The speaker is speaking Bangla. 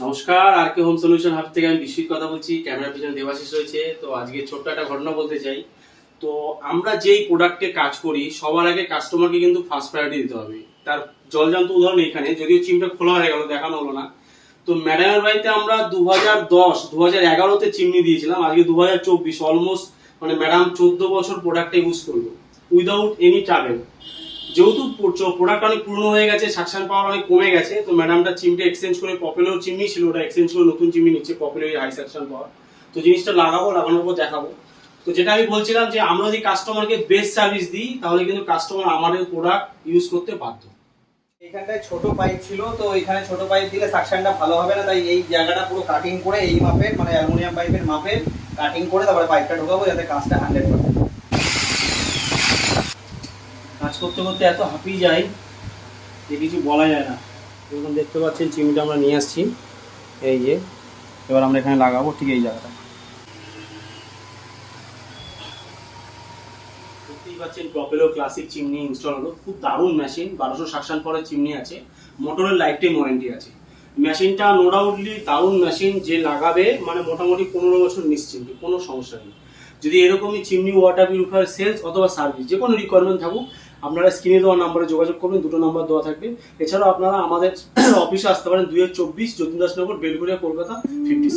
নমস্কার, আর কে হোম সলিউশন হাব থেকে আমি বিশ্বজিৎ কথা বলছি। ক্যামেরার পিছনে দেবাশিস রয়েছে। তো আজকে ছোট্ট একটা ঘটনা বলতে চাই। তো আমরা যেই প্রোডাক্টে কাজ করি সবার আগে কাস্টমারকে কিন্তু ফার্স্ট প্রায়োরিটি দিতে হবে। তার জলজান্ত উদাহরণ এখানে, যদিও চিমটা খোলা হয়ে গেল, দেখানো হলো না। তো ম্যাডামের বাড়িতে আমরা 2011-তে চিমনি দিয়েছিলাম, আজকে 2024, অলমোস্ট মানে ম্যাডাম 14 বছর প্রোডাক্টটা ইউজ করলো উইদাউট এনি ট্রাভেল। যেহেতু প্রোডাক্ট অনেক পুরনো হয়ে গেছে, সাকশন পাওয়ার অনেক কমে গেছে, তো ম্যাডামটা চিমটা এক্সচেঞ্জ করে, পপুলার চিমনি ছিল ওটা, এক্সচেঞ্জ করে নতুন চিমনি নিচ্ছে পপুলার হাই সাকশন পাওয়ার। তো জিনিসটা লাগানোর পর দেখাবো। তো যেটা আমি বলছিলাম যে আমরা যদি কাস্টমারকে বেস্ট সার্ভিস দিই তাহলে কিন্তু কাস্টমার আমাদের প্রোডাক্ট ইউজ করতে বাধ্য। এখানটায় ছোট পাইপ ছিল, তো এখানে ছোট পাইপ দিলে সাকশনটা ভালো হবে না, তাই এই জায়গাটা পুরো কাটিং করে এই মাপের মানে অ্যালুমিনিয়াম পাইপের মাপের কাটিং করে তারপরে পাইপটা ঢোকাবো যাতে কাজটা 100%। কাজ করতে করতে এত হাঁপিয়ে যায় যে কিছু বলা যায় না। যেরকম দেখতে পাচ্ছেন চিমনিটা আমরা নিয়ে আসছি, এই যে এবার আমরা এখানে লাগাবো ঠিক এই জায়গাটা। দেখতেই পাচ্ছেন প্রপেলো ক্লাসিক চিমনি ইনস্টল হলো, খুব দারুণ মেশিন। 1200 সাকশন পরের চিমনি আছে, মোটরের লাইফ টাইম ওয়ারেন্টি আছে। মেশিনটা নো ডাউটলি দারুণ মেশিন, যে লাগাবে মানে মোটামুটি 15 বছর নিশ্চিন্ত, কোনো সমস্যা নেই। যদি এরকমই চিমনি ওয়াটার পিউরিফায়ার সেলস অথবা সার্ভিস যে কোনো রিকোয়ারমেন্ট থাকুক, আপনারা স্ক্রিনে দেওয়া নাম্বারে যোগাযোগ করবেন, দুটো নাম্বার দেওয়া থাকবে। এছাড়াও আপনারা আমাদের অফিসে আসতে পারেন, 2024 যতীন দাসনগর, বেলঘরিয়া, কলকাতা 56।